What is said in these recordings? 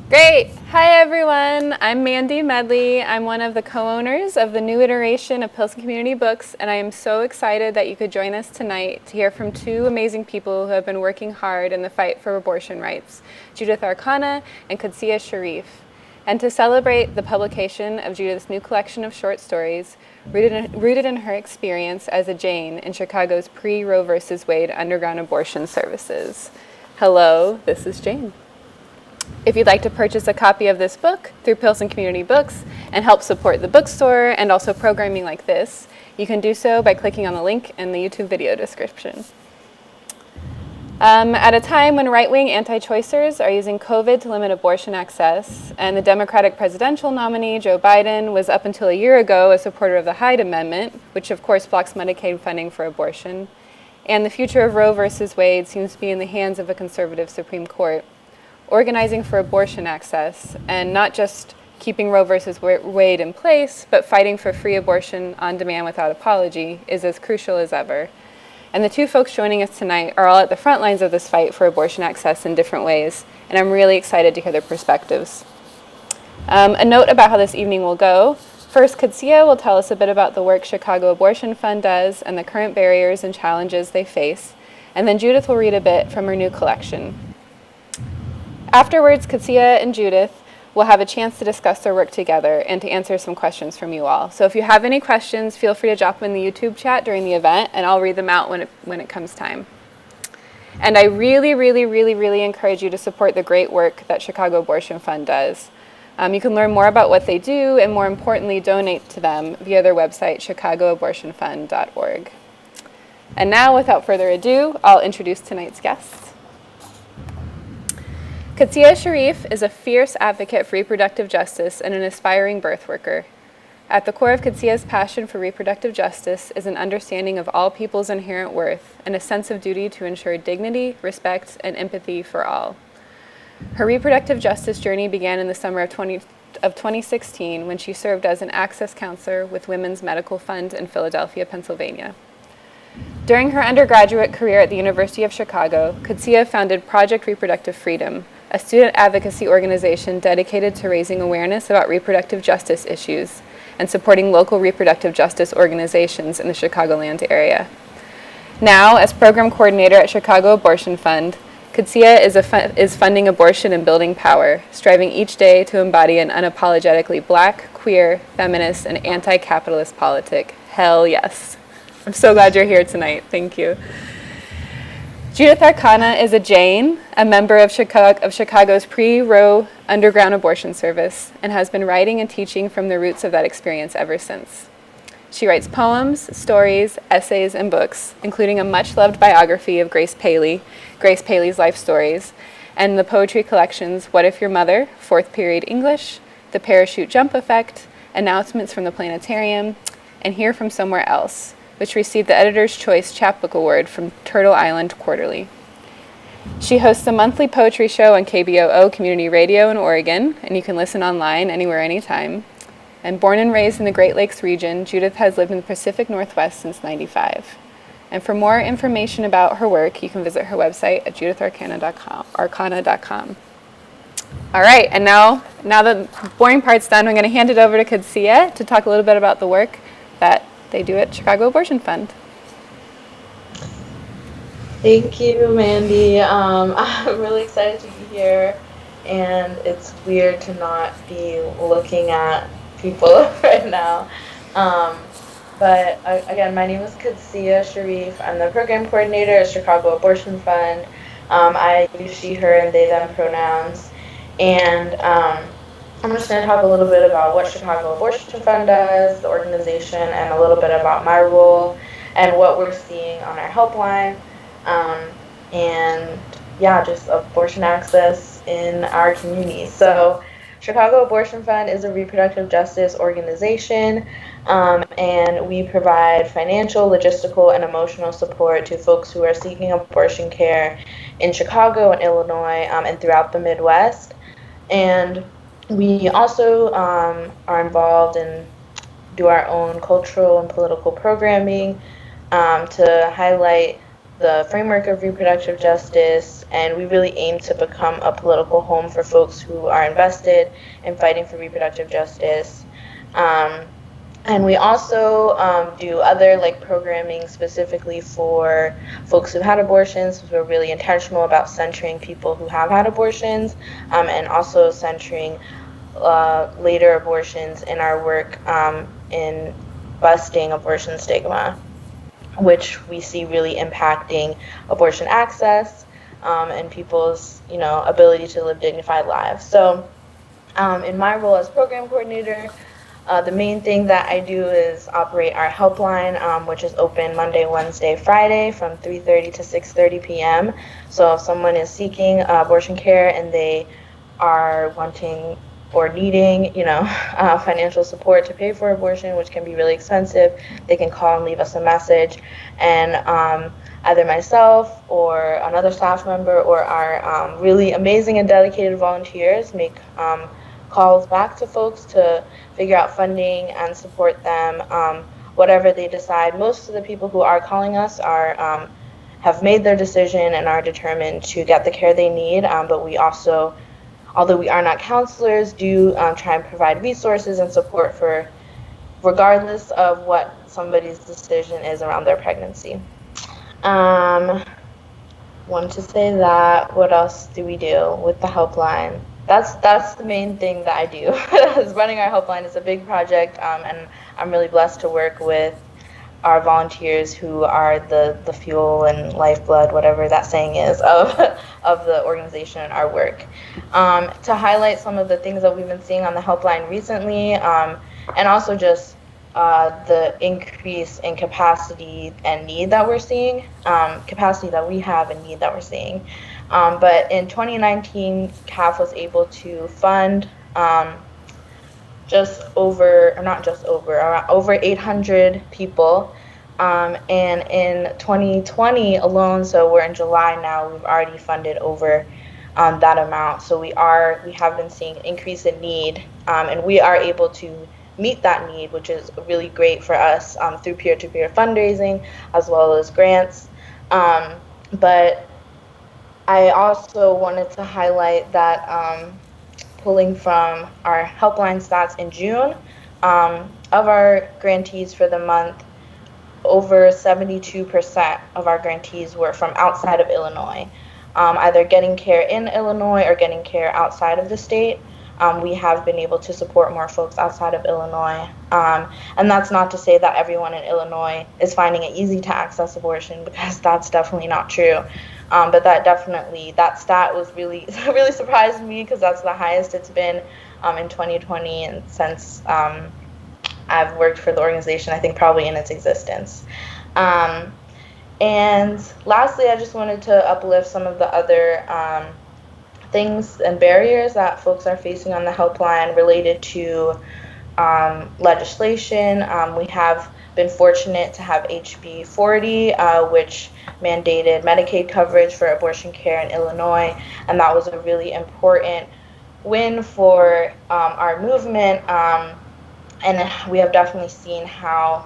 Great. Hi, everyone. I'm Mandy Medley. I'm one of the co-owners of the new iteration of Pilsen Community Books, and I am so excited that you could join us tonight to hear from two amazing people who have been working hard in the fight for abortion rights, Judith Arcana and Qudsiyyah Shariyf, and to celebrate the publication of Judith's new collection of short stories rooted in her experience as a Jane in Chicago's pre-Roe versus Wade underground abortion services. Hello, this is Jane. If you'd like to purchase a copy of this book through Pilsen Community Books and help support the bookstore and also programming like this, you can do so by clicking on the link in the YouTube video description. At a time when right-wing anti-choicers are using COVID to limit abortion access, and the Democratic presidential nominee, Joe Biden, was up until a year ago a supporter of the Hyde Amendment, which of course blocks Medicaid funding for abortion, and the future of Roe versus Wade seems to be in the hands of a conservative Supreme Court. Organizing for abortion access, and not just keeping Roe versus Wade in place, but fighting for free abortion on demand without apology is as crucial as ever. And the two folks joining us tonight are all at the front lines of this fight for abortion access in different ways, and I'm really excited to hear their perspectives. A note about how this evening will go. First, Qudsiyyah will tell us a bit about the work Chicago Abortion Fund does and the current barriers and challenges they face, and then Judith will read a bit from her new collection. Afterwards, Qudsiyyah and Judith will have a chance to discuss their work together and to answer some questions from you all. So if you have any questions, feel free to drop them in the YouTube chat during the event, and I'll read them out when it comes time. And I really, really, really, really encourage you to support the great work that Chicago Abortion Fund does. You can learn more about what they do and, more importantly, donate to them via their website, chicagooabortionfund.org. And now, without further ado, I'll introduce tonight's guests. Qudsiyyah Shariyf is a fierce advocate for reproductive justice and an aspiring birth worker. At the core of Qudsiyyah's passion for reproductive justice is an understanding of all people's inherent worth and a sense of duty to ensure dignity, respect, and empathy for all. Her reproductive justice journey began in the summer of 2016 when she served as an access counselor with Women's Medical Fund in Philadelphia, Pennsylvania. During her undergraduate career at the University of Chicago, Qudsiyyah founded Project Reproductive Freedom, a student advocacy organization dedicated to raising awareness about reproductive justice issues and supporting local reproductive justice organizations in the Chicagoland area. Now, as program coordinator at Chicago Abortion Fund, Qudsiyyah is funding abortion and building power, striving each day to embody an unapologetically Black, queer, feminist, and anti-capitalist politic. Hell yes. I'm so glad you're here tonight. Thank you. Judith Arcana is a Jane, a member of Chicago's pre-Roe underground abortion service, and has been writing and teaching from the roots of that experience ever since. She writes poems, stories, essays, and books, including a much-loved biography of Grace Paley's life stories, and the poetry collections What If Your Mother, Fourth Period English, The Parachute Jump Effect, Announcements from the Planetarium, and Here from Somewhere Else, which received the Editor's Choice Chapbook Award from Turtle Island Quarterly. She hosts a monthly poetry show on KBOO Community Radio in Oregon, and you can listen online anywhere, anytime. And born and raised in the Great Lakes region, Judith has lived in the Pacific Northwest since '95. And for more information about her work, you can visit her website at juditharcana.com. All right, and now the boring part's done, I'm going to hand it over to Qudsiyyah to talk a little bit about the work that they do at Chicago Abortion Fund. Thank you, Mandy. I'm really excited to be here, and it's weird to not be looking at people right now. But again, my name is Qudsiyyah Shariyf. I'm the program coordinator at Chicago Abortion Fund. I use she, her, and they, them pronouns. And I'm just going to talk a little bit about what Chicago Abortion Fund does, the organization, and a little bit about my role and what we're seeing on our helpline. And yeah, just abortion access in our community. So Chicago Abortion Fund is a reproductive justice organization, and we provide financial, logistical, and emotional support to folks who are seeking abortion care in Chicago and Illinois and throughout the Midwest. And we also are involved and do our own cultural and political programming to highlight the framework of reproductive justice, and we really aim to become a political home for folks who are invested in fighting for reproductive justice. And we also do other like programming specifically for folks who've had abortions. We're really intentional about centering people who have had abortions, and also centering later abortions in our work in busting abortion stigma, which we see really impacting abortion access and people's, ability to live dignified lives. So in my role as program coordinator, the main thing that I do is operate our helpline, which is open Monday, Wednesday, Friday from 3:30 to 6:30 p.m. So if someone is seeking abortion care and they are wanting or needing, financial support to pay for abortion, which can be really expensive, they can call and leave us a message. And either myself or another staff member or our really amazing and dedicated volunteers make calls back to folks to figure out funding and support them, whatever they decide. Most of the people who are calling us are have made their decision and are determined to get the care they need, but we also, although we are not counselors, do try and provide resources and support for regardless of what somebody's decision is around their pregnancy. Want to say that. What else do we do with the helpline? That's the main thing that I do. Is running our helpline is a big project, and I'm really blessed to work with our volunteers who are the fuel and lifeblood, whatever that saying is, of the organization and our work. To highlight some of the things that we've been seeing on the helpline recently, and also just the increase in capacity and need that we're seeing, capacity that we have and need that we're seeing. But in 2019, CAF was able to fund over 800 people. And in 2020 alone, so we're in July now, we've already funded over that amount. So we have been seeing an increase in need, and we are able to meet that need, which is really great for us through peer-to-peer fundraising as well as grants. But I also wanted to highlight that pulling from our helpline stats in June, of our grantees for the month, over 72% of our grantees were from outside of Illinois, either getting care in Illinois or getting care outside of the state. We have been able to support more folks outside of Illinois. And that's not to say that everyone in Illinois is finding it easy to access abortion, because that's definitely not true. But that stat was really surprised me, because that's the highest it's been in 2020 and since I've worked for the organization, I think probably in its existence. And lastly, I just wanted to uplift some of the other things and barriers that folks are facing on the helpline related to legislation. We have been fortunate to have HB 40, which mandated Medicaid coverage for abortion care in Illinois, and that was a really important win for our movement, and we have definitely seen how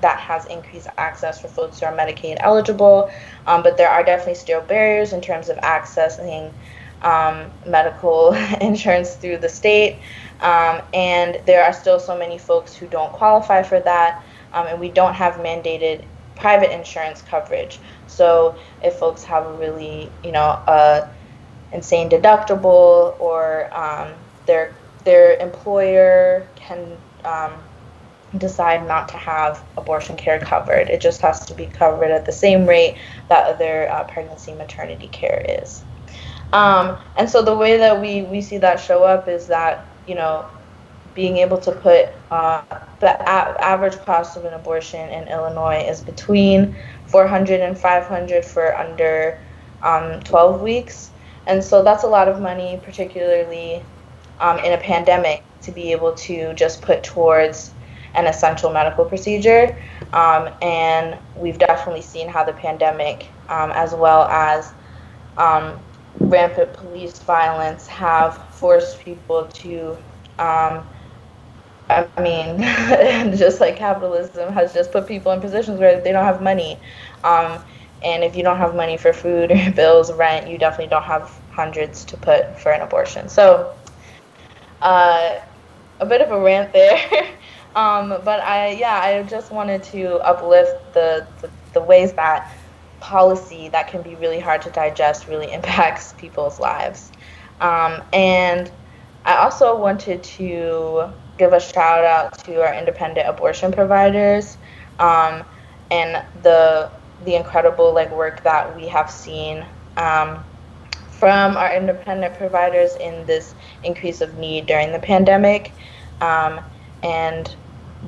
that has increased access for folks who are Medicaid eligible, but there are definitely still barriers in terms of accessing medical insurance through the state, and there are still so many folks who don't qualify for that, and we don't have mandated private insurance coverage. So if folks have a really, insane deductible, or their employer can decide not to have abortion care covered, it just has to be covered at the same rate that other pregnancy maternity care is. And so the way that we see that show up is that, being able to put the average cost of an abortion in Illinois is between $400 and $500 for under 12 weeks. And so that's a lot of money, particularly in a pandemic, to be able to just put towards an essential medical procedure. And we've definitely seen how the pandemic, as well as rampant police violence, have forced people to, just like capitalism has just put people in positions where they don't have money. And if you don't have money for food or bills, rent, you definitely don't have hundreds to put for an abortion. So a bit of a rant there. But I just wanted to uplift the ways that policy that can be really hard to digest really impacts people's lives. And I also wanted to give a shout out to our independent abortion providers, and the incredible work that we have seen from our independent providers in this increase of need during the pandemic. And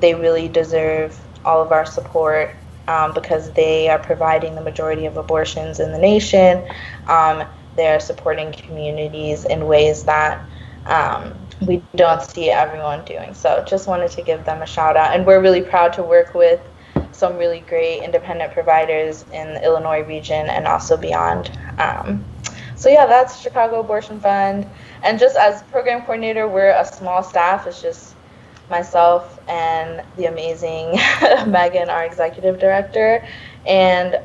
they really deserve all of our support because they are providing the majority of abortions in the nation. They're supporting communities in ways that we don't see everyone doing. So just wanted to give them a shout out. And we're really proud to work with some really great independent providers in the Illinois region and also beyond. So yeah, that's Chicago Abortion Fund. And just as program coordinator, we're a small staff. It's just myself and the amazing Megan, our executive director. And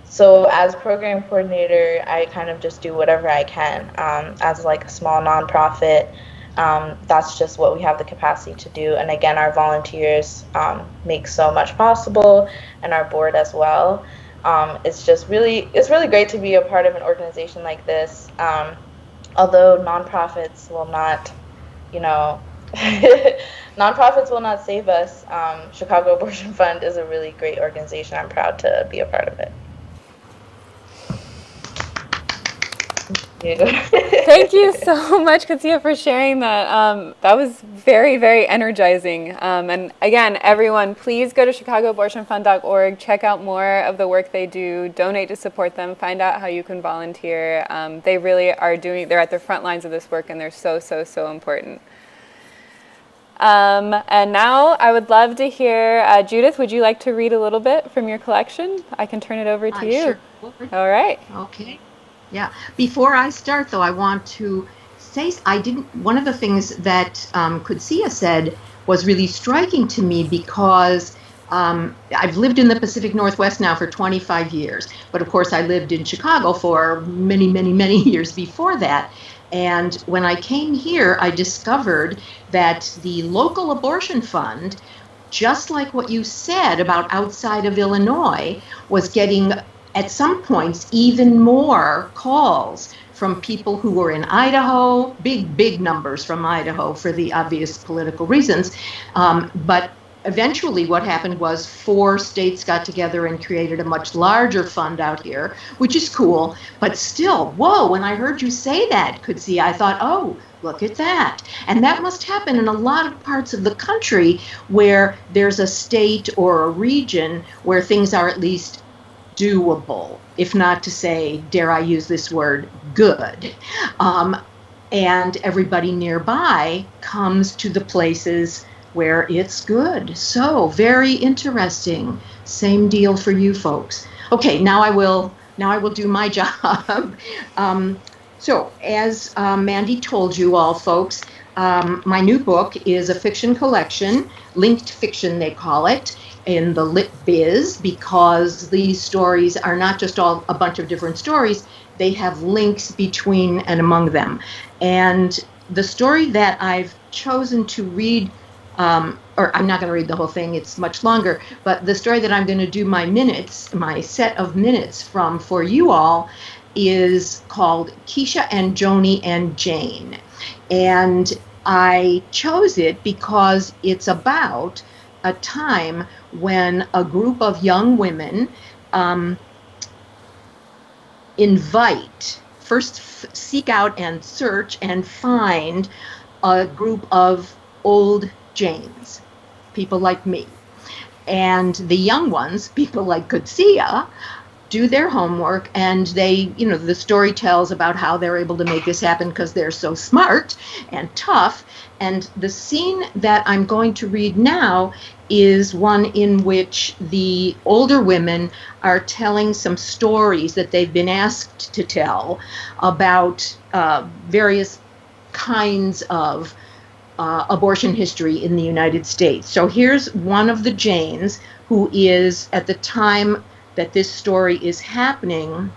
so as program coordinator, I kind of just do whatever I can. As a small nonprofit, that's just what we have the capacity to do. And again, our volunteers make so much possible, and our board as well. It's really great to be a part of an organization like this. Although nonprofits will not, nonprofits will not save us. Chicago Abortion Fund is a really great organization. I'm proud to be a part of it. Thank you so much, Qudsiyyah, for sharing that. That was very, very energizing. And again, everyone, please go to ChicagoAbortionFund.org, check out more of the work they do, donate to support them, find out how you can volunteer. They really are they're at the front lines of this work, and they're so, so, so important. And now I would love to hear, Judith, would you like to read a little bit from your collection? I can turn it over to you. Sure. All right. Okay. Yeah. Before I start, though, I want to say one of the things that Qudsiyyah said was really striking to me because I've lived in the Pacific Northwest now for 25 years. But of course, I lived in Chicago for many, many, many years before that. And when I came here, I discovered that the local abortion fund, just like what you said about outside of Illinois, was getting at some points even more calls from people who were in Idaho, big numbers from Idaho for the obvious political reasons. But eventually what happened was 4 states got together and created a much larger fund out here, which is cool. But still, whoa, when I heard you say that, Qudsiyyah, I thought, oh, look at that. And that must happen in a lot of parts of the country where there's a state or a region where things are at least doable, if not to say, dare I use this word, good. And everybody nearby comes to the places where it's good. So very interesting. Same deal for you folks. Okay, now I will do my job. So as Mandy told you all folks, my new book is a fiction collection, linked fiction they call it, in the lit biz, because these stories are not just all a bunch of different stories, they have links between and among them. And the story that I've chosen to read, or I'm not going to read the whole thing, it's much longer, but the story that I'm going to do my set of minutes from for you all is called Keisha and Joni and Jane. And I chose it because it's about a time when a group of young women seek out and search and find a group of old Janes, people like me. And the young ones, people like Qudsiyyah, do their homework, and they, the story tells about how they're able to make this happen because they're so smart and tough. And the scene that I'm going to read now is one in which the older women are telling some stories that they've been asked to tell about various kinds of abortion history in the United States. So here's one of the Janes who is at the time that this story is happening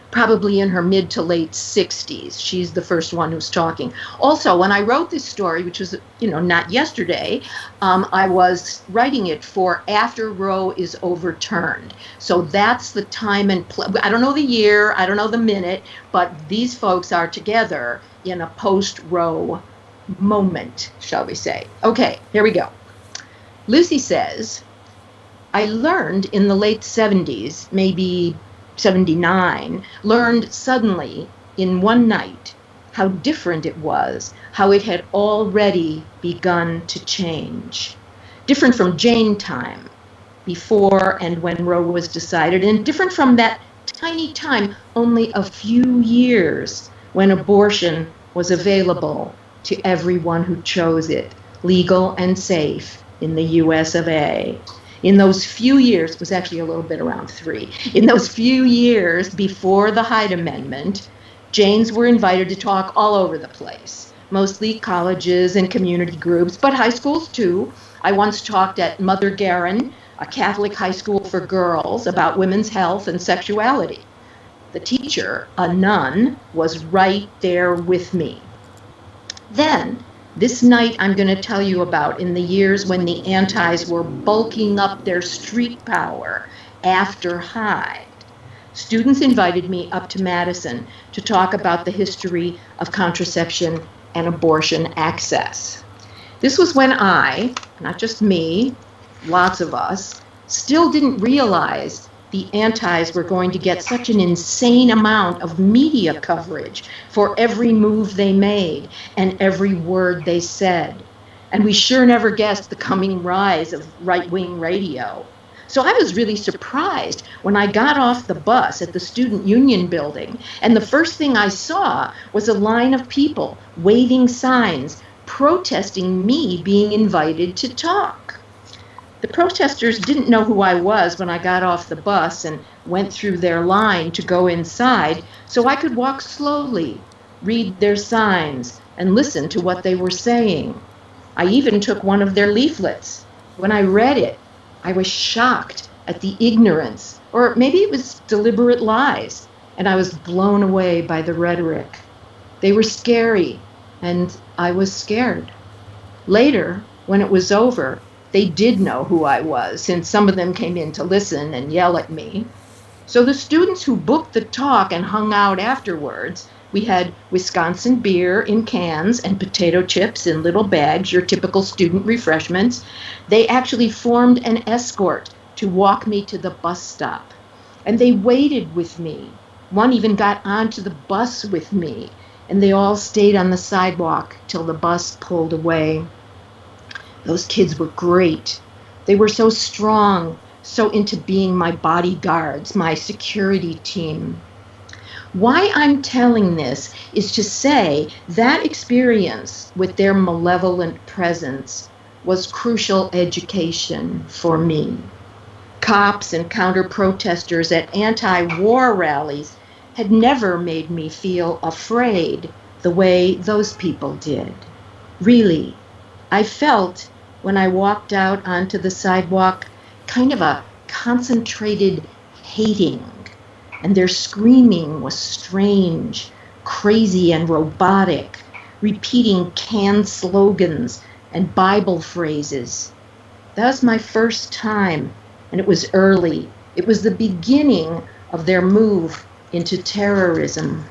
probably in her mid to late 60s. She's the first one who's talking. Also, when I wrote this story, which was, not yesterday, I was writing it for after Roe is overturned. So that's the time and I don't know the year, I don't know the minute, but these folks are together in a post-Roe moment, shall we say. Okay, here we go. Lucy says, I learned in the late 70s, maybe 79, learned suddenly in one night how different it was, how it had already begun to change. Different from Jane time, before and when Roe was decided, and different from that tiny time, only a few years, when abortion was available to everyone who chose it, legal and safe in the US of A. In those few years, it was actually a little bit around 3, in those few years before the Hyde Amendment, Janes were invited to talk all over the place, mostly colleges and community groups, but high schools too. I once talked at Mother Garin, a Catholic high school for girls, about women's health and sexuality. The teacher, a nun, was right there with me. Then, this night I'm going to tell you about in the years when the antis were bulking up their street power after Hyde. Students invited me up to Madison to talk about the history of contraception and abortion access. This was when I, not just me, lots of us, still didn't realize the antis were going to get such an insane amount of media coverage for every move they made and every word they said. And we sure never guessed the coming rise of right-wing radio. So I was really surprised when I got off the bus at the Student Union building, and the first thing I saw was a line of people waving signs protesting me being invited to talk. The protesters didn't know who I was when I got off the bus and went through their line to go inside, so I could walk slowly, read their signs, and listen to what they were saying. I even took one of their leaflets. When I read it, I was shocked at the ignorance, or maybe it was deliberate lies, and I was blown away by the rhetoric. They were scary, and I was scared. Later, when it was over, they did know who I was, since some of them came in to listen and yell at me. So the students who booked the talk and hung out afterwards, we had Wisconsin beer in cans and potato chips in little bags, your typical student refreshments. They actually formed an escort to walk me to the bus stop. And they waited with me. One even got onto the bus with me, and they all stayed on the sidewalk till the bus pulled away. Those kids were great. They were so strong, so into being my bodyguards, my security team. Why I'm telling this is to say that experience with their malevolent presence was crucial education for me. Cops and counter-protesters at anti-war rallies had never made me feel afraid the way those people did. Really, I felt, when I walked out onto the sidewalk, kind of a concentrated hating, and their screaming was strange, crazy, and robotic, repeating canned slogans and Bible phrases. That was my first time, and it was early. It was the beginning of their move into terrorism.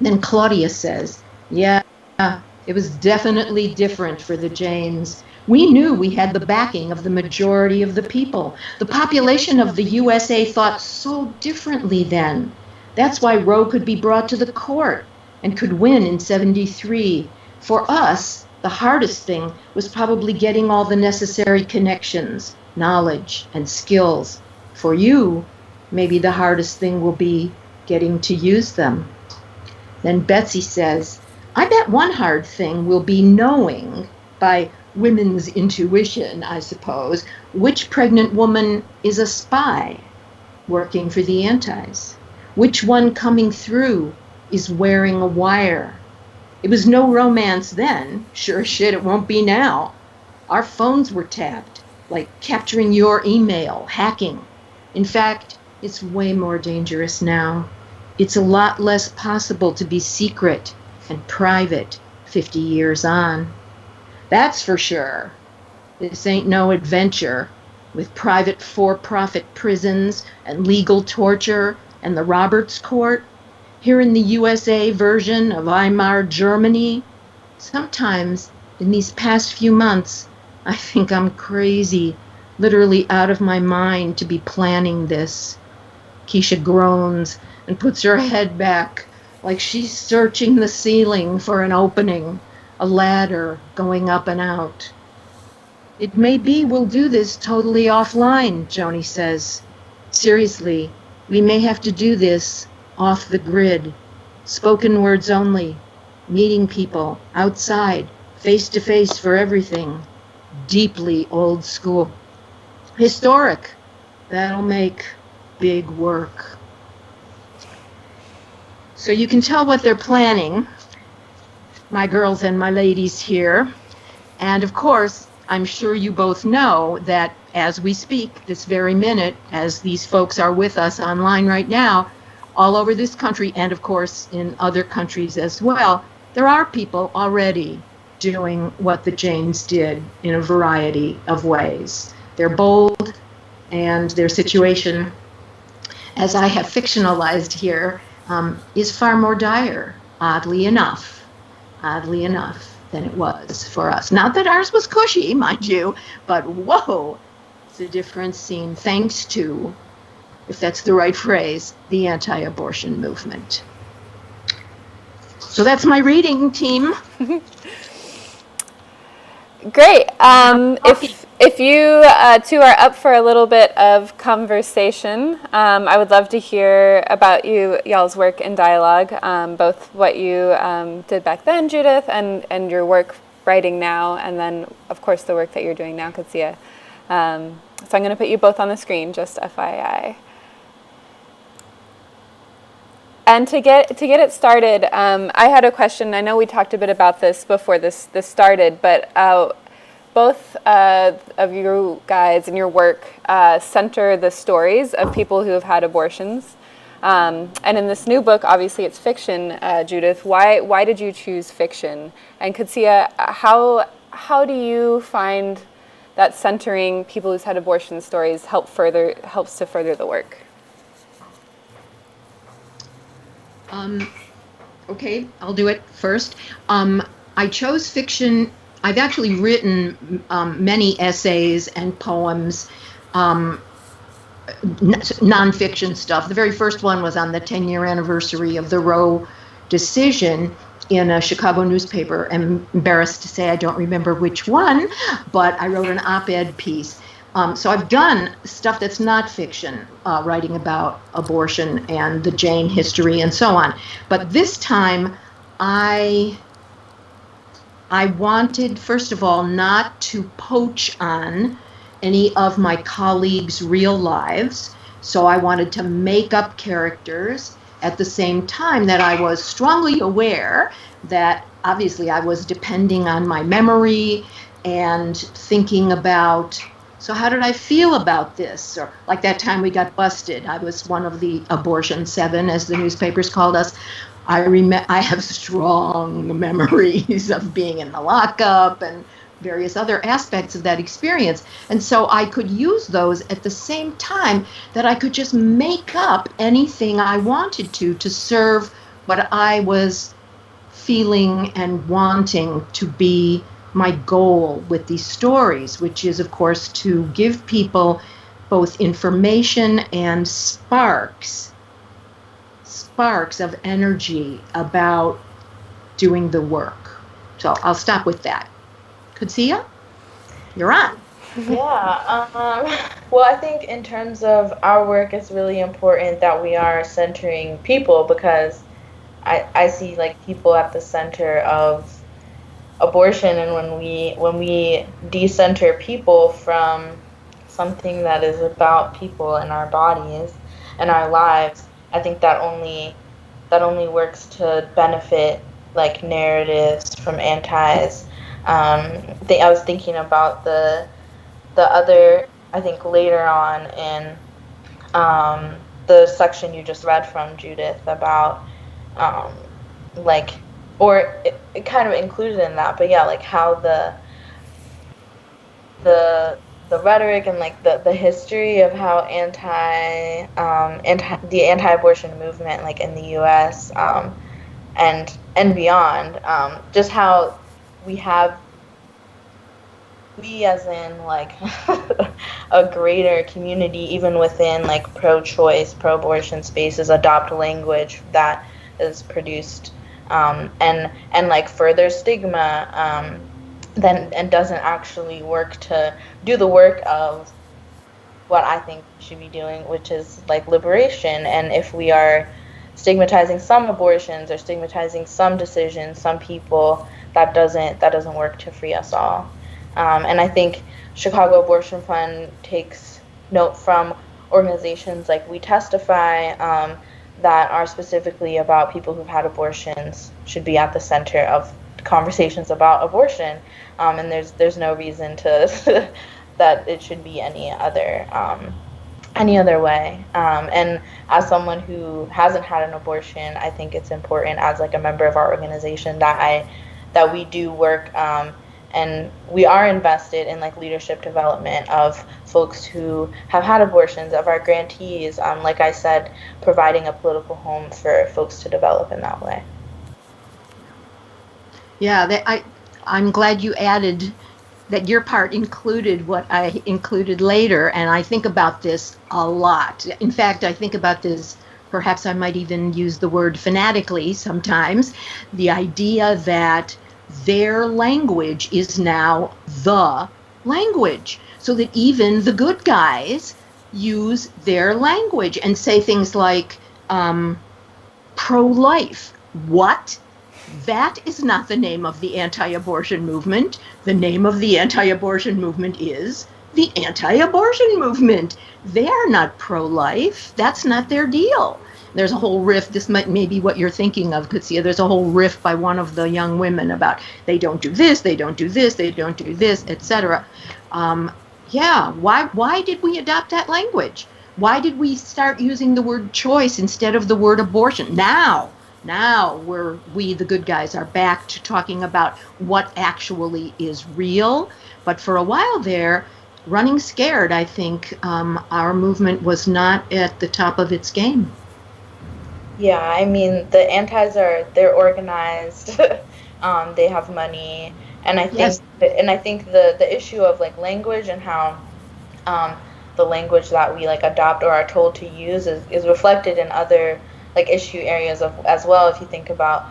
Then Claudia says, yeah, it was definitely different for the Janes. We knew we had the backing of the majority of the people. The population of the USA thought so differently then. That's why Roe could be brought to the court and could win in 73. For us, the hardest thing was probably getting all the necessary connections, knowledge, and skills. For you, maybe the hardest thing will be getting to use them. Then Betsy says, I bet one hard thing will be knowing, by women's intuition, I suppose, which pregnant woman is a spy working for the antis, which one coming through is wearing a wire. It was no romance then, sure as shit it won't be now. Our phones were tapped, like capturing your email, hacking. In fact, it's way more dangerous now. It's a lot less possible to be secret and private 50 years on. That's for sure. This ain't no adventure with private for-profit prisons and legal torture and the Roberts Court. Here in the USA version of Weimar Germany, sometimes in these past few months, I think I'm crazy, literally out of my mind to be planning this. Keisha groans and puts her head back like she's searching the ceiling for an opening, a ladder going up and out. It may be we'll do this totally offline, Joni says. Seriously, we may have to do this off the grid. Spoken words only. Meeting people outside, face to face for everything. Deeply old school. Historic. That'll make big work. So you can tell what they're planning, my girls and my ladies here. And of course, I'm sure you both know that as we speak this very minute, as these folks are with us online right now, all over this country, and of course in other countries as well, there are people already doing what the Janes did in a variety of ways. They're bold, and their situation, as I have fictionalized here, is far more dire, oddly enough, than it was for us. Not that ours was cushy, mind you, but whoa, it's a different scene thanks to, if that's the right phrase, the anti-abortion movement. So that's my reading, team. Great. If you two are up for a little bit of conversation, I would love to hear about y'all's work in dialogue, both what you did back then, Judith, and your work writing now, and then, of course, the work that you're doing now, Qudsiyyah. So I'm going to put you both on the screen, just FYI. And to get it started, I had a question. I know we talked a bit about this before this started, but both of you guys and your work center the stories of people who have had abortions. And in this new book, obviously it's fiction, Judith. Why did you choose fiction? And Qudsiyyah, how do you find that centering people who've had abortion stories helps to further the work? Okay, I'll do it first. I chose fiction. I've actually written many essays and poems, nonfiction stuff. The very first one was on the 10-year anniversary of the Roe decision in a Chicago newspaper. I'm embarrassed to say I don't remember which one, but I wrote an op-ed piece. So I've done stuff that's not fiction, writing about abortion and the Jane history and so on. But this time, I wanted, first of all, not to poach on any of my colleagues' real lives. So I wanted to make up characters at the same time that I was strongly aware that obviously I was depending on my memory and thinking about, so how did I feel about this? Or like that time we got busted. I was one of the abortion 7, as the newspapers called us. I have strong memories of being in the lockup and various other aspects of that experience. And so I could use those at the same time that I could just make up anything I wanted to serve what I was feeling and wanting to be my goal with these stories, which is, of course, to give people both information and sparks of energy about doing the work. So I'll stop with that. Qudsiyyah, you're on. Yeah. Well, I think in terms of our work, it's really important that we are centering people, because I see like people at the center of abortion, and when we decenter people from something that is about people and our bodies and our lives, I think that only works to benefit like narratives from antis. I was thinking about the other, I think later on in the section you just read from, Judith, about or it kind of included in that, but yeah, like how the rhetoric and like the history of how the anti-abortion movement, like in the U.S. And beyond, just how we as in like a greater community, even within like pro-choice, pro-abortion spaces, adopt language that is produced and like further stigma and doesn't actually work to do the work of what I think we should be doing, which is like liberation. And if we are stigmatizing some abortions or stigmatizing some decisions, some people, that doesn't work to free us all. And I think Chicago Abortion Fund takes note from organizations like We Testify that are specifically about people who've had abortions should be at the center of conversations about abortion. And there's no reason to that it should be any other way. And as someone who hasn't had an abortion, I think it's important as like a member of our organization that we do work and we are invested in like leadership development of folks who have had abortions, of our grantees, like I said, providing a political home for folks to develop in that way. Yeah, I'm glad you added that your part included what I included later, and I think about this a lot. In fact, I think about this, perhaps I might even use the word fanatically sometimes, the idea that their language is now the language, so that even the good guys use their language and say things like pro-life. What? That is not the name of the anti-abortion movement. The name of the anti-abortion movement is the anti-abortion movement. They are not pro-life. That's not their deal. There's a whole riff, this might be what you're thinking of, Qudsiyyah. There's a whole riff by one of the young women about they don't do this, they don't do this, they don't do this, etc. Why did we adopt that language? Why did we start using the word choice instead of the word abortion? Now we, the good guys, are back to talking about what actually is real. But for a while there, running scared, I think our movement was not at the top of its game. Yeah, I mean, the antis they're organized, they have money, and I think Yes. the issue of like language and how the language that we like adopt or are told to use is reflected in other like issue areas as well. If you think about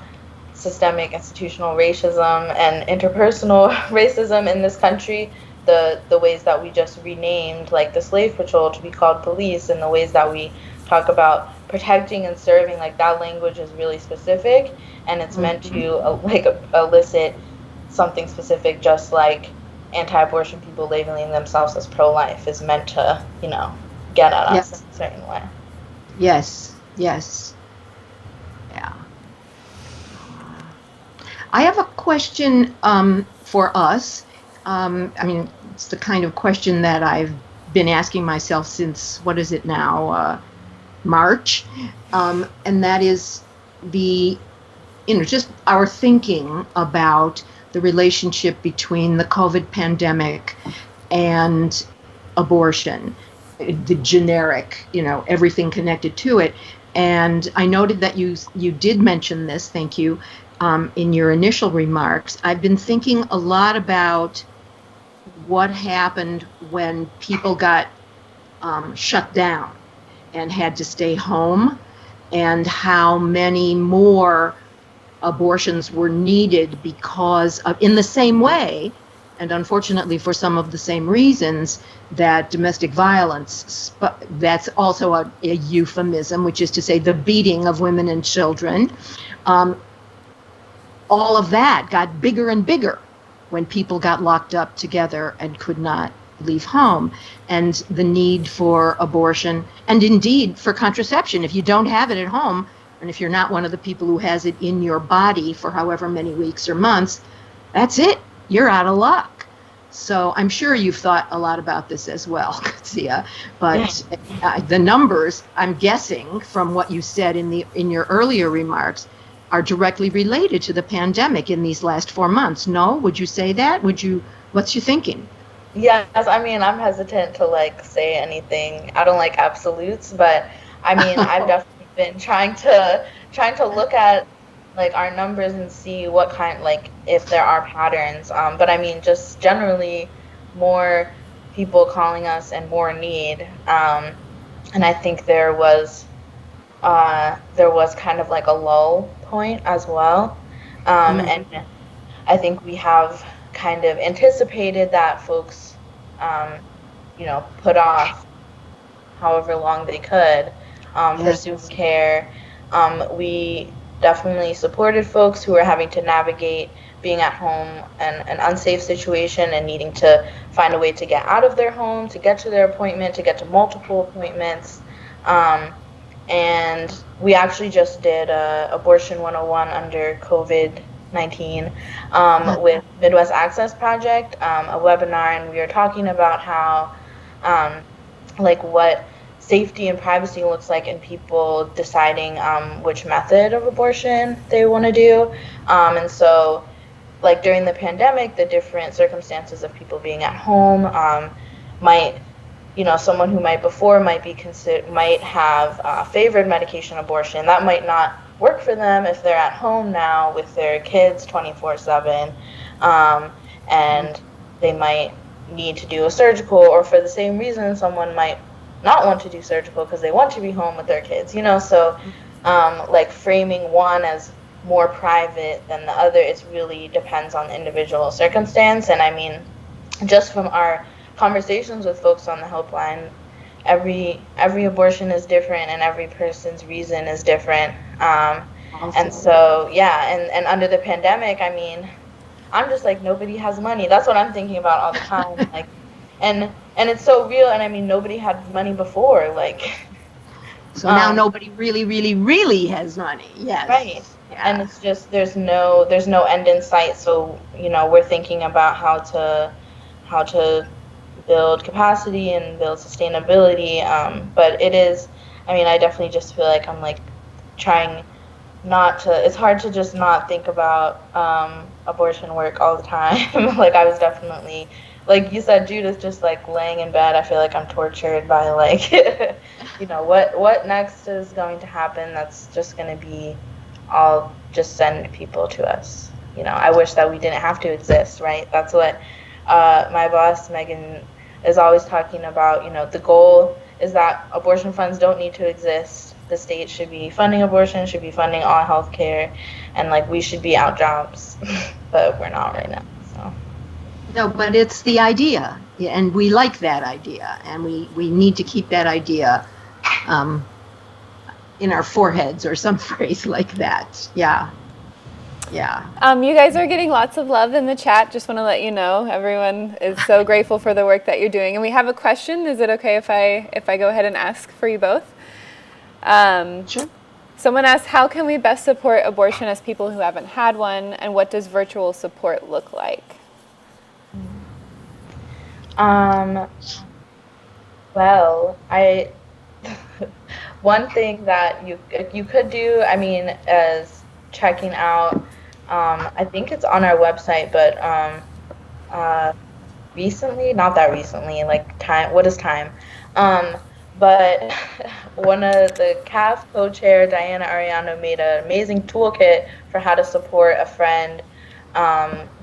systemic institutional racism and interpersonal racism in this country, the ways that we just renamed like the slave patrol to be called police, and the ways that we talk about protecting and serving, like that language is really specific, and it's meant to elicit something specific, just like anti-abortion people labeling themselves as pro-life is meant to, get at us in a certain way. Yes. Yeah. I have a question for us. It's the kind of question that I've been asking myself since, what is it now, March, and that is just our thinking about the relationship between the COVID pandemic and abortion, the generic, everything connected to it. And I noted that you did mention this, thank you, in your initial remarks. I've been thinking a lot about what happened when people got shut down and had to stay home, and how many more abortions were needed because of, in the same way, and unfortunately for some of the same reasons, that domestic violence, that's also a euphemism, which is to say the beating of women and children, all of that got bigger and bigger when people got locked up together and could not leave home, and the need for abortion, and indeed for contraception. If you don't have it at home, and if you're not one of the people who has it in your body for however many weeks or months, that's it. You're out of luck. So I'm sure you've thought a lot about this as well, Qudsiyyah, but the numbers, I'm guessing from what you said in your earlier remarks, are directly related to the pandemic in these last 4 months. No? Would you say that? What's your thinking? Yes, I mean, I'm hesitant to like say anything. I don't like absolutes, but I mean, I've definitely been trying to look at like our numbers and see what kind, like if there are patterns. But I mean, just generally more people calling us and more need. And I think there was kind of like a lull point as well. And I think we have kind of anticipated that folks, put off however long they could pursue care. We definitely supported folks who were having to navigate being at home and an unsafe situation and needing to find a way to get out of their home, to get to their appointment, to get to multiple appointments. And we actually just did Abortion 101 under COVID-19 with Midwest Access Project, a webinar, and we were talking about how, what safety and privacy looks like in people deciding which method of abortion they want to do. And so, like during the pandemic, the different circumstances of people being at home might, someone who might have favored medication abortion. That might not work for them if they're at home now with their kids 24/7, and they might need to do a surgical, or for the same reason, someone might not want to do surgical because they want to be home with their kids, so like framing one as more private than the other, it really depends on the individual circumstance. And I mean, just from our conversations with folks on the helpline, every abortion is different and every person's reason is different. And so, and under the pandemic, I mean, I'm just like, nobody has money. That's what I'm thinking about all the time. Like, and it's so real. And I mean, nobody had money before, like. So now nobody really, really, really has money. Yes. Right. Yeah. And it's just, there's no end in sight. So, we're thinking about how to build capacity and build sustainability. But it is, I mean, I definitely just feel like I'm like trying not to, it's hard to just not think about abortion work all the time. Like I was definitely, like you said, Judith, just like laying in bed, I feel like I'm tortured by like, what next is going to happen that's just going to be all just send people to us. I wish that we didn't have to exist, right? That's what my boss, Megan, is always talking about. The goal is that abortion funds don't need to exist. The state should be funding abortion, should be funding all healthcare, and like we should be out jobs, but we're not right now. So. No, but it's the idea, and we like that idea, and we need to keep that idea in our foreheads or some phrase like that. Yeah. You guys are getting lots of love in the chat. Just want to let you know, everyone is so grateful for the work that you're doing. And we have a question. Is it okay if I go ahead and ask for you both? Sure. Someone asked, how can we best support abortion as people who haven't had one, and what does virtual support look like? Well, one thing that you could do, I mean, is checking out, I think it's on our website, but recently, not that recently, like time, what is time? But one of the CAF co-chair, Diana Ariano, made an amazing toolkit for how to support a friend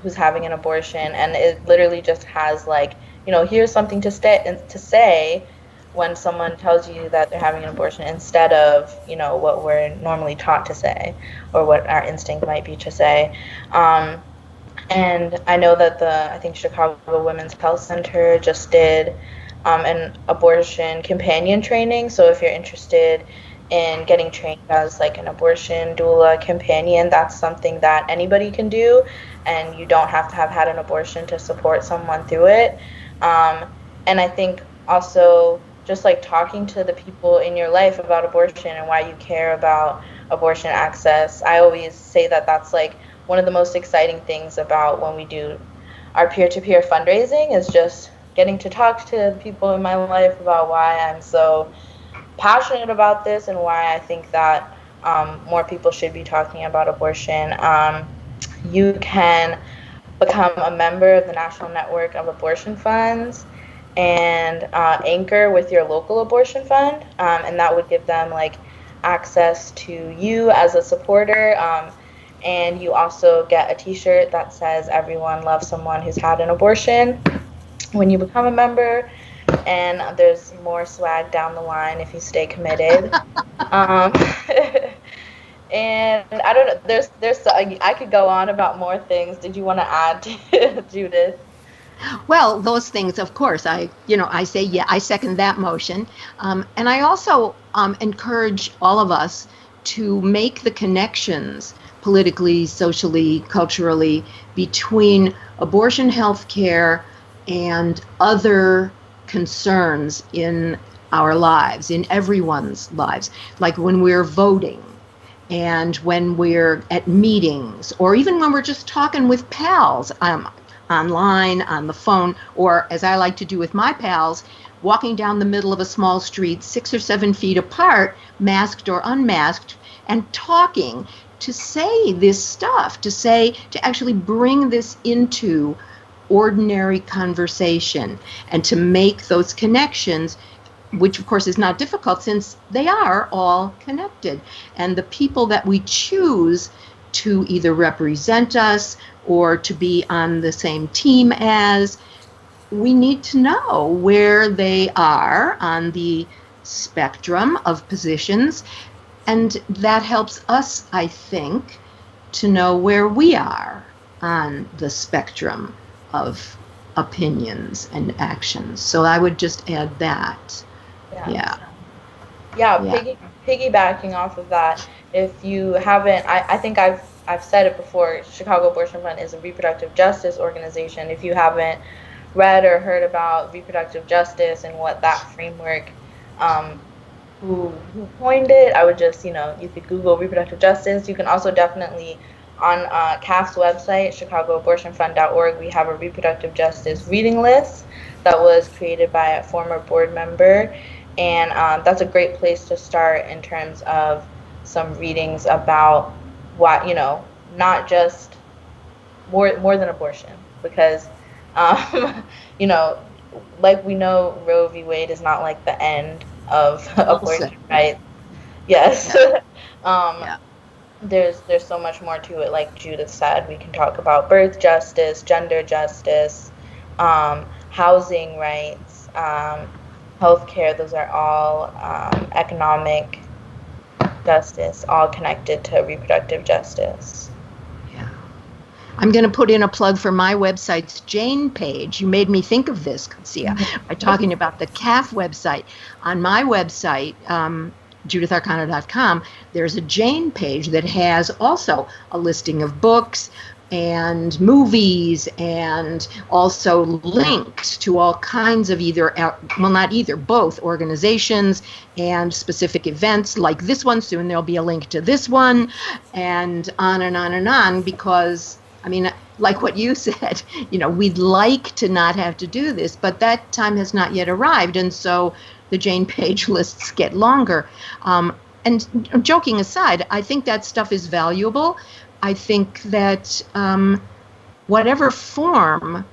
who's having an abortion, and it literally just has like, here's something to say when someone tells you that they're having an abortion, instead of, what we're normally taught to say or what our instinct might be to say. And I know that I think Chicago Women's Health Center just did an abortion companion training. So if you're interested in getting trained as like an abortion doula companion, that's something that anybody can do, and you don't have to have had an abortion to support someone through it. And I think also just like talking to the people in your life about abortion and why you care about abortion access. I always say that that's like one of the most exciting things about when we do our peer-to-peer fundraising is just getting to talk to people in my life about why I'm so passionate about this and why I think that more people should be talking about abortion. You can become a member of the National Network of Abortion Funds and anchor with your local abortion fund, and that would give them like access to you as a supporter, and you also get a t-shirt that says everyone loves someone who's had an abortion when you become a member, and there's more swag down the line if you stay committed. And I don't know, I could go on about more things. Did you want to add, Judith? Well, those things, of course, I say, yeah, I second that motion. And I also encourage all of us to make the connections politically, socially, culturally between abortion health care and other concerns in our lives, in everyone's lives, like when we're voting and when we're at meetings, or even when we're just talking with pals, online, on the phone, or as I like to do with my pals, walking down the middle of a small street 6 or 7 feet apart, masked or unmasked, and talking to say this stuff, to actually bring this into ordinary conversation and to make those connections, which of course is not difficult since they are all connected. And the people that we choose to either represent us or to be on the same team as, we need to know where they are on the spectrum of positions. And that helps us, I think, to know where we are on the spectrum of opinions and actions. So I would just add that. Yeah. Piggybacking off of that, if you haven't, I think I've said it before, Chicago Abortion Fund is a reproductive justice organization. If you haven't read or heard about reproductive justice and what that framework, who coined it, I would just, you could Google reproductive justice. You can also definitely, on CAF's website, ChicagoAbortionFund.org, we have a reproductive justice reading list that was created by a former board member. And that's a great place to start in terms of some readings about what, not just more than abortion, because, like we know, Roe v. Wade is not like the end of abortion, right? Yes. Yeah. There's so much more to it. Like Judith said, we can talk about birth justice, gender justice, housing rights, healthcare. Those are all economic justice, all connected to reproductive justice. Yeah. I'm going to put in a plug for my website's Jane page. You made me think of this, Qudsiyyah, by talking about the CAF website. On my website, JudithArcana.com, there's a Jane page that has also a listing of books and movies, and also links to all kinds of both organizations and specific events like this one. Soon there'll be a link to this one, and on and on and on, because, like what you said, we'd like to not have to do this, but that time has not yet arrived, and so the Jane page lists get longer. And joking aside, I think that stuff is valuable. I think that whatever form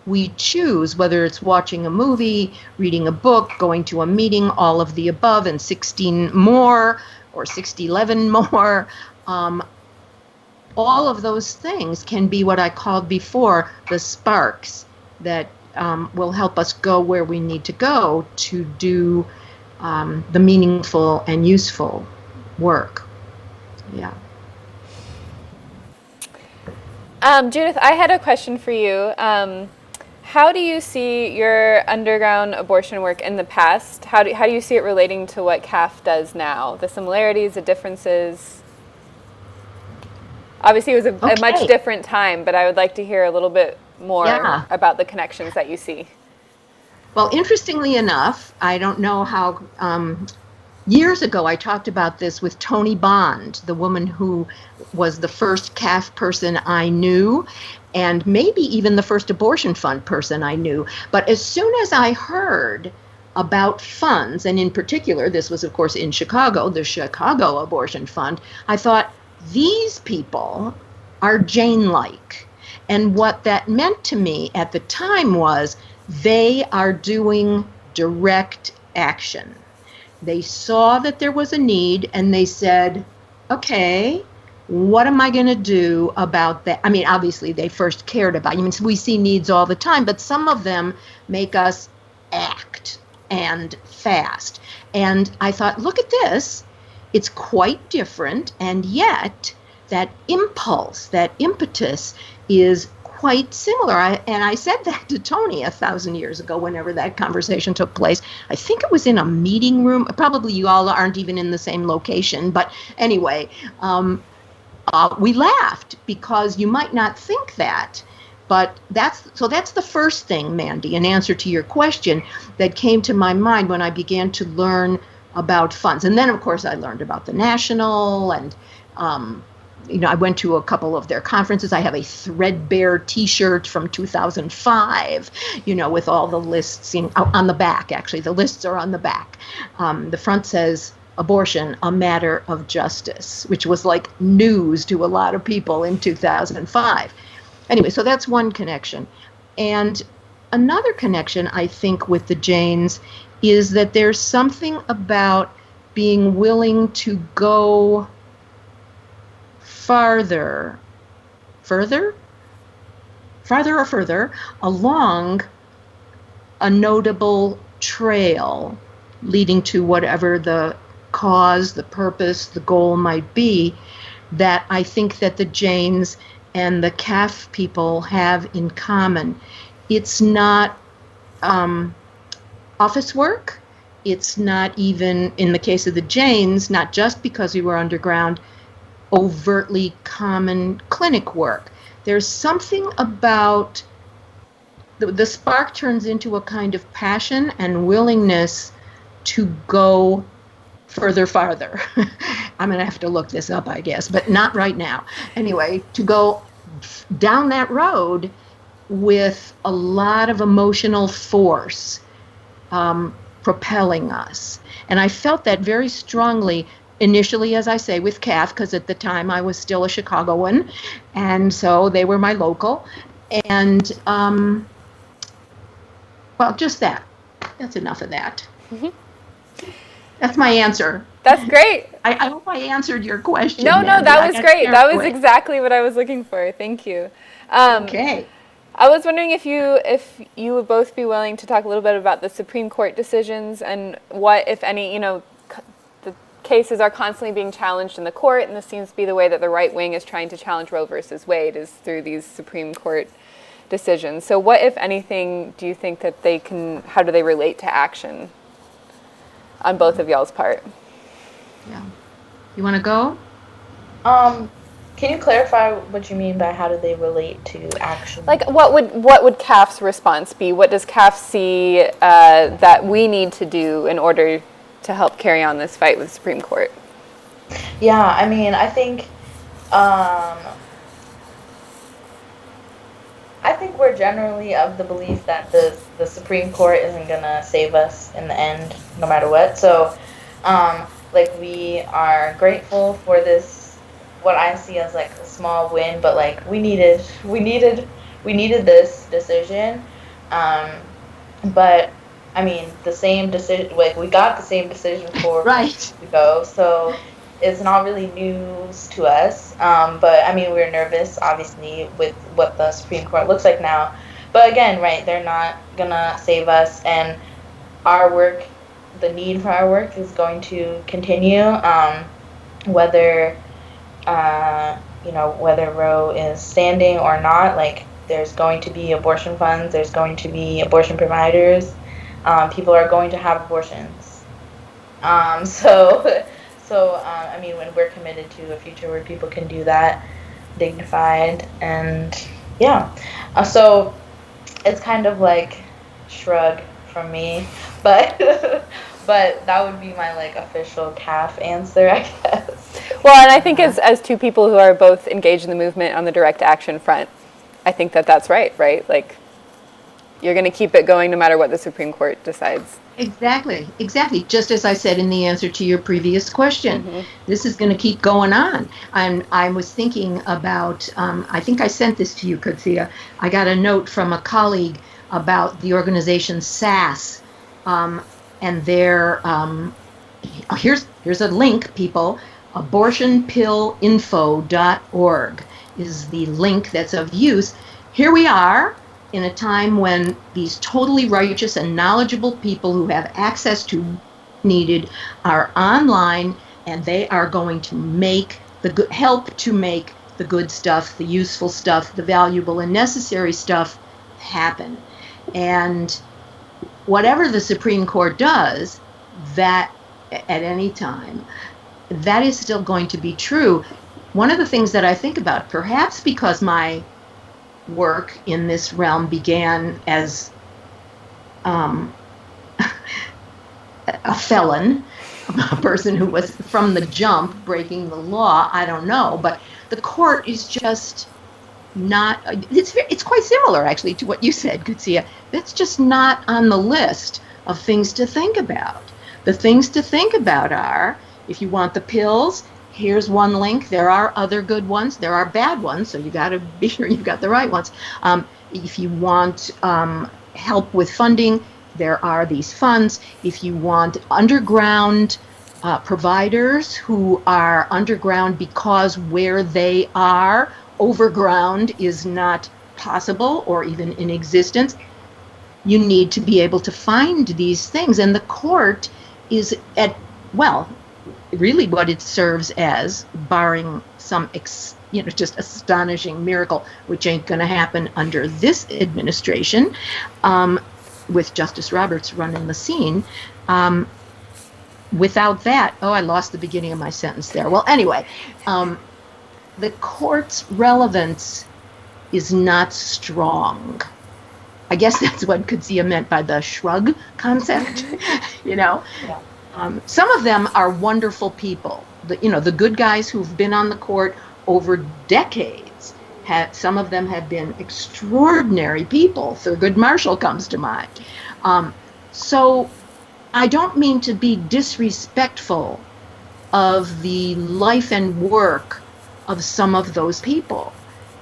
we choose, whether it's watching a movie, reading a book, going to a meeting, all of the above, and 16 more, or 11 more, all of those things can be what I called before the sparks that will help us go where we need to go to do the meaningful and useful work. Yeah. Judith, I had a question for you. How do you see your underground abortion work in the past? How do you see it relating to what CAF does now? The similarities, the differences? Obviously, it was a much different time, but I would like to hear a little bit more about the connections that you see. Well, interestingly enough, I don't know how Years ago, I talked about this with Tony Bond, the woman who was the first CAF person I knew, and maybe even the first abortion fund person I knew. But as soon as I heard about funds, and in particular, this was, of course, in Chicago, the Chicago Abortion Fund, I thought, these people are Jane-like. And what that meant to me at the time was they are doing direct action. They saw that there was a need and they said, okay, what am I going to do about that? I mean, obviously they first cared about, I mean, we see needs all the time, but some of them make us act and fast. And I thought, look at this. It's quite different. And yet that impulse, that impetus is quite similar. And I said that to Tony 1,000 years ago, whenever that conversation took place. I think it was in a meeting room. Probably you all aren't even in the same location. But anyway, we laughed because you might not think that. But that's the first thing, Mandy, in answer to your question, that came to my mind when I began to learn about funds. And then, of course, I learned about the National, and I went to a couple of their conferences. I have a threadbare T-shirt from 2005, with all the lists on the back. Actually, the lists are on the back. The front says, "Abortion, a matter of justice," which was like news to a lot of people in 2005. Anyway, so that's one connection. And another connection, I think, with the Janes is that there's something about being willing to go farther along a notable trail leading to whatever the cause, the purpose, the goal might be, that I think that the Janes and the CAF people have in common. It's not office work. It's not even, in the case of the Janes, not just because we were underground, overtly common clinic work. There's something about the spark turns into a kind of passion and willingness to go farther. I'm going to have to look this up, I guess, but not right now. Anyway, to go down that road with a lot of emotional force propelling us. And I felt that very strongly initially, as I say, with CAF, because at the time I was still a Chicagoan, and so they were my local. And, well, just that. That's enough of that. Mm-hmm. That's my answer. That's great. I hope I answered your question. No, that was great. That was exactly what I was looking for. Thank you. Okay. I was wondering if you would both be willing to talk a little bit about the Supreme Court decisions and what, if any, the cases are constantly being challenged in the court, and this seems to be the way that the right wing is trying to challenge Roe versus Wade, is through these Supreme Court decisions. So what, if anything, do you think that how do they relate to action on both of y'all's part? Yeah. You want to go? Can you clarify what you mean by how do they relate to action? Like, what would CAF's response be? What does CAF see that we need to do in order to help carry on this fight with the Supreme Court? Yeah, I mean, I think we're generally of the belief that the Supreme Court isn't gonna save us in the end, no matter what. So, we are grateful for this, what I see as like a small win, but like we needed this decision. But I mean, the same decision, we got the same decision for right ago, so it's not really news to us. But I mean, we're nervous, obviously, with what the Supreme Court looks like now. But again, right, they're not gonna save us, and our work, the need for our work, is going to continue. Whether Roe is standing or not, like, there's going to be abortion funds, there's going to be abortion providers. People are going to have abortions. I mean, when we're committed to a future where people can do that dignified, and yeah. So it's kind of like shrug from me, but But that would be my like official CAF answer, I guess. Well, and I think as two people who are both engaged in the movement on the direct action front, I think that's right? Like, you're going to keep it going no matter what the Supreme Court decides. Exactly. Just as I said in the answer to your previous question, this is going to keep going on. I was thinking about, I think I sent this to you, Qudsiyyah. I got a note from a colleague about the organization SAS, and their, here's a link, people, abortionpillinfo.org is the link that's of use. Here we are, in a time when these totally righteous and knowledgeable people who have access to needed are online, and they are going to help to make the good stuff, the useful stuff, the valuable and necessary stuff happen. And whatever the Supreme Court does, that at any time, that is still going to be true. One of the things that I think about, perhaps because my work in this realm began as a felon, a person who was from the jump breaking the law, I don't know, but the court is just not, it's quite similar actually to what you said, Qudsiyyah. That's just not on the list of things to think about. The things to think about are, if you want the pills, here's one link. There are other good ones. There are bad ones, so you got to be sure you've got the right ones. If you want help with funding, there are these funds. If you want underground providers who are underground because where they are, overground is not possible or even in existence, you need to be able to find these things. And the court is really what it serves as, barring some just astonishing miracle, which ain't going to happen under this administration, with Justice Roberts running the scene. Without that, I lost the beginning of my sentence there. Well, anyway, the court's relevance is not strong. I guess that's what Qudsiyyah meant by the shrug concept, Yeah. Some of them are wonderful people. The good guys who've been on the court over decades. Some of them have been extraordinary people. Thurgood Marshall comes to mind. So I don't mean to be disrespectful of the life and work of some of those people.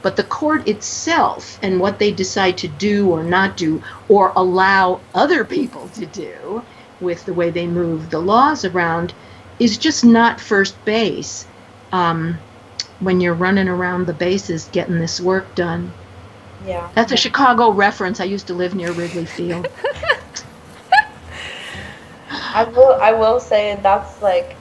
But the court itself and what they decide to do or not do, or allow other people to do with the way they move the laws around, is just not first base when you're running around the bases getting this work done. Yeah. That's a Chicago reference. I used to live near Wrigley Field. I will say that's like,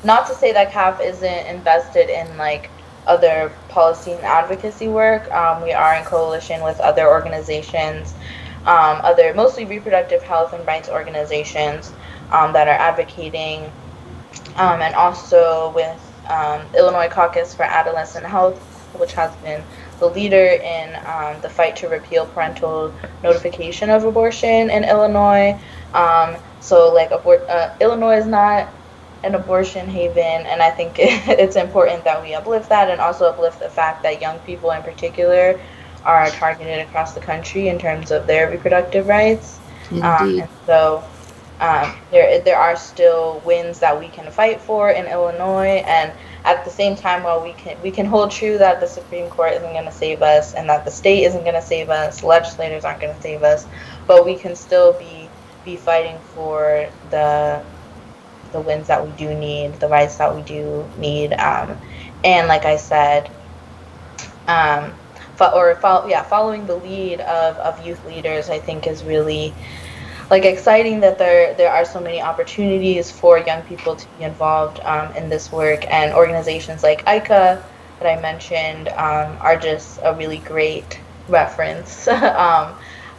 not to say that CAF isn't invested in like other policy and advocacy work. We are in coalition with other organizations, other mostly reproductive health and rights organizations that are advocating, and also with Illinois Caucus for Adolescent Health, which has been the leader in the fight to repeal parental notification of abortion in Illinois. So like Illinois is not an abortion haven, and I think it's important that we uplift that, and also uplift the fact that young people in particular are targeted across the country in terms of their reproductive rights. And so there are still wins that we can fight for in Illinois, and at the same time, while we can hold true that the Supreme Court isn't going to save us, and that the state isn't going to save us, legislators aren't going to save us, but we can still be fighting for the wins that we do need, the rights that we do need, and like I said, following the lead of youth leaders, I think is really like exciting that there are so many opportunities for young people to be involved in this work, and organizations like ICA that I mentioned are just a really great reference.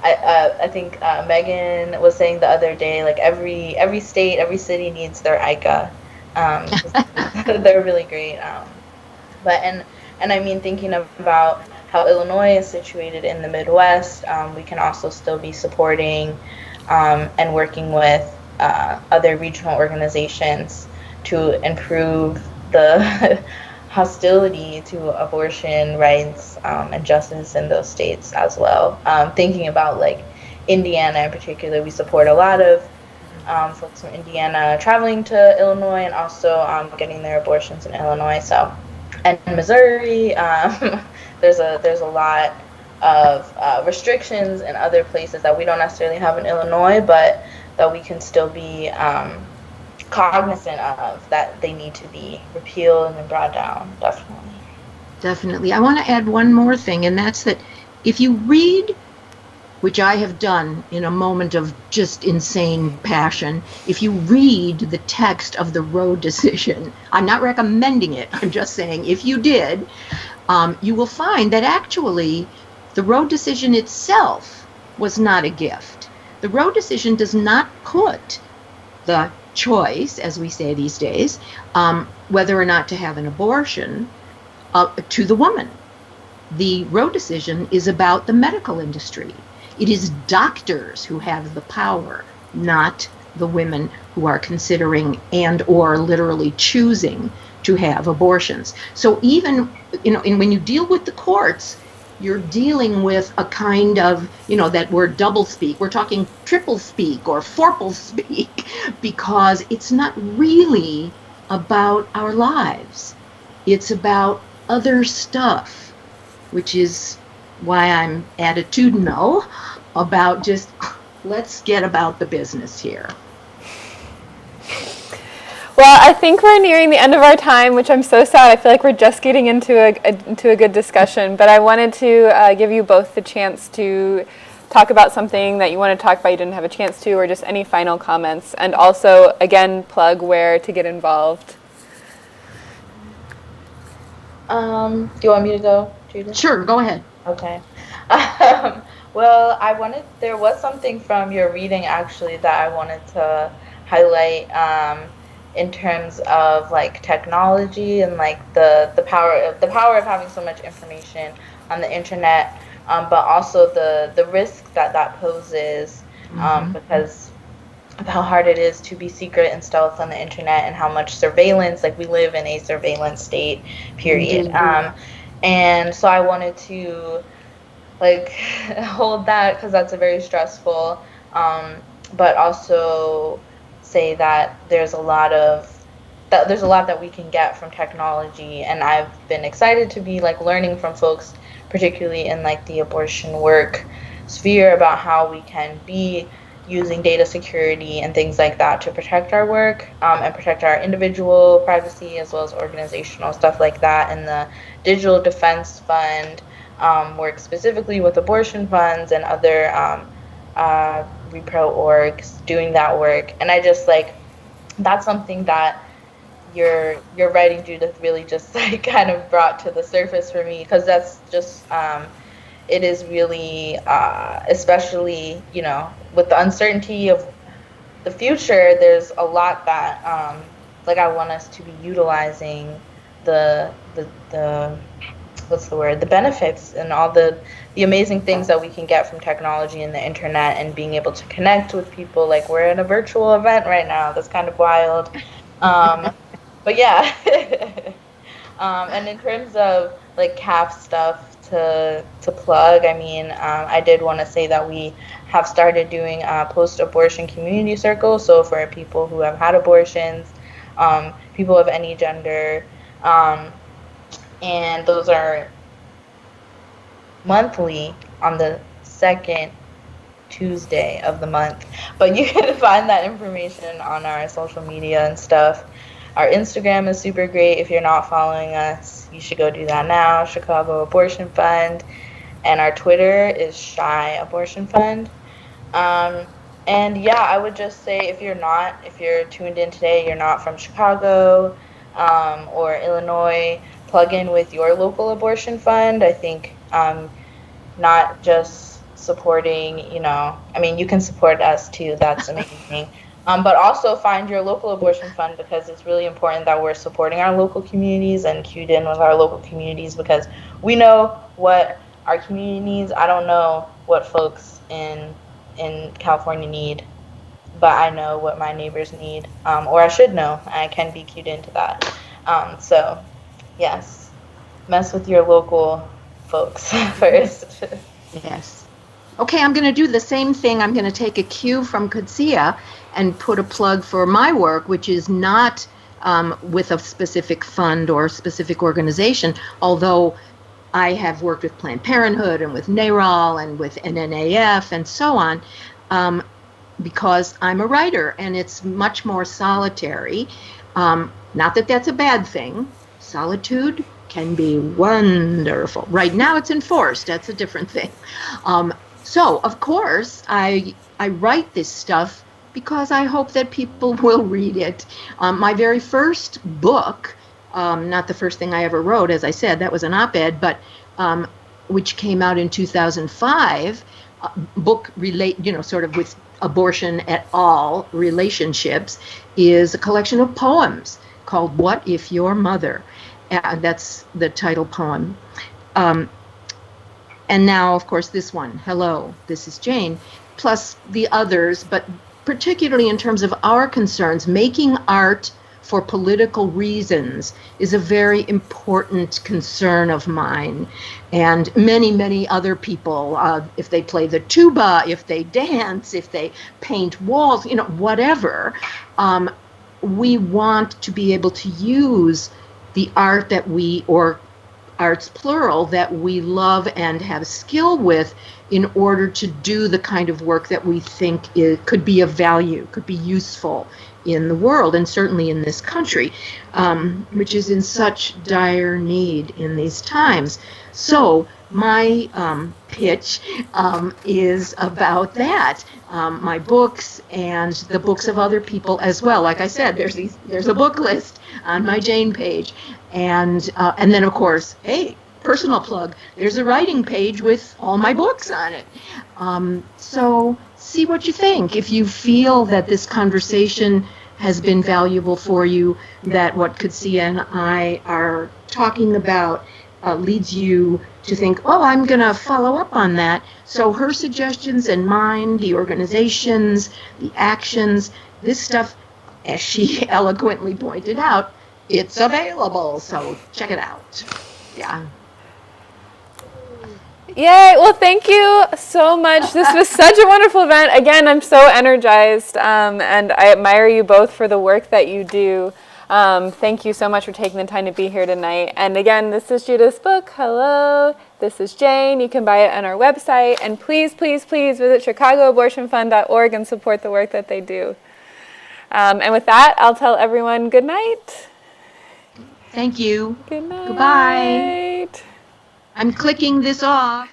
I think Megan was saying the other day, like every state, every city needs their ICA. They're really great. And I mean, thinking about how Illinois is situated in the Midwest, we can also still be supporting and working with other regional organizations to improve the hostility to abortion rights and justice in those states as well. Thinking about like Indiana in particular, we support a lot of folks from Indiana traveling to Illinois and also getting their abortions in Illinois. So, and Missouri, there's a lot of restrictions in other places that we don't necessarily have in Illinois, but that we can still be cognizant of, that they need to be repealed and brought down. Definitely. I want to add one more thing, and that's that if you read, which I have done in a moment of just insane passion, if you read the text of the Roe decision, I'm not recommending it, I'm just saying if you did, you will find that actually the Roe decision itself was not a gift. The Roe decision does not put the choice, as we say these days, whether or not to have an abortion to the woman. The Roe decision is about the medical industry. It is doctors who have the power, not the women who are considering and or literally choosing to have abortions. So even, when you deal with the courts, you're dealing with a kind of, that word double speak. We're talking triple speak or fourple speak, because it's not really about our lives. It's about other stuff, which is why I'm attitudinal about just, let's get about the business here. Well, I think we're nearing the end of our time, which I'm so sad. I feel like we're just getting into a good discussion. But I wanted to give you both the chance to talk about something that you want to talk about you didn't have a chance to, or just any final comments. And also, again, plug where to get involved. Do you want me to go, Judith? Sure, go ahead. Okay. Well, there was something from your reading actually that I wanted to highlight in terms of like technology and like the power of having so much information on the internet, but also the risk that poses, because of how hard it is to be secret and stealth on the internet, and how much surveillance, like we live in a surveillance state, period. And so I wanted to like hold that, because that's a very stressful, but also say that there's a lot that we can get from technology, and I've been excited to be like learning from folks, particularly in like the abortion work sphere, about how we can be using data security and things like that to protect our work, and protect our individual privacy as well as organizational stuff like that. And the Digital Defense Fund works specifically with abortion funds and other repro orgs doing that work. And I just like, that's something that your writing, Judith, really just like kind of brought to the surface for me, because that's just it is really especially with the uncertainty of the future, there's a lot that like I want us to be utilizing the what's the word, the benefits and all the amazing things that we can get from technology and the internet, and being able to connect with people. Like we're in a virtual event right now, that's kind of wild. But yeah. And in terms of like CAF stuff to plug, I mean, I did want to say that we have started doing post-abortion community circles. So for people who have had abortions, people of any gender, and those are monthly on the second Tuesday of the month. But you can find that information on our social media and stuff. Our Instagram is super great. If you're not following us, you should go do that now, Chicago Abortion Fund. And our Twitter is Shy Abortion Fund. And yeah, I would just say if you're tuned in today, you're not from Chicago or Illinois, plug in with your local abortion fund. I think not just supporting, I mean, you can support us too, that's amazing. But also find your local abortion fund, because it's really important that we're supporting our local communities and cued in with our local communities, because we know what our community needs. I don't know what folks in California need. but I know what my neighbors need, or I should know. I can be cued into that. So, yes, mess with your local folks first. Yes. Okay, I'm going to do the same thing. I'm going to take a cue from Qudsiyyah and put a plug for my work, which is not with a specific fund or specific organization, although I have worked with Planned Parenthood and with NARAL and with NNAF and so on, because I'm a writer and it's much more solitary. Not that that's a bad thing. Solitude can be wonderful. Right now it's enforced. That's a different thing. So, of course, I write this stuff because I hope that people will read it. My very first book, not the first thing I ever wrote, as I said, that was an op-ed, but which came out in 2005, book sort of with abortion at all relationships, is a collection of poems called What If Your Mother? That's the title poem. And now, of course, this one, Hello, This is Jane, plus the others, but particularly in terms of our concerns, making art for political reasons is a very important concern of mine. And many, many other people, if they play the tuba, if they dance, if they paint walls, whatever, we want to be able to use the art that or arts plural, that we love and have skill with in order to do the kind of work that we think could be of value, could be useful in the world, and certainly in this country, which is in such dire need in these times. So my pitch is about that. My books and the books of other people as well. Like I said, there's a book list on my Jane page, and then of course, hey, personal plug, there's a writing page with all my books on it. So see what you think. If you feel that this conversation has been valuable for you, that what Qudsiyyah and I are talking about leads you to think, oh, I'm going to follow up on that. So her suggestions and mine, the organizations, the actions, this stuff, as she eloquently pointed out, it's available. So check it out. Yeah. Yay! Well, thank you so much. This was such a wonderful event. Again, I'm so energized, and I admire you both for the work that you do. Thank you so much for taking the time to be here tonight. And again, this is Judith's book. Hello, this is Jane. You can buy it on our website. And please, please, please visit ChicagoAbortionFund.org and support the work that they do. And with that, I'll tell everyone good night. Thank you. Good night. Goodbye. I'm clicking this off.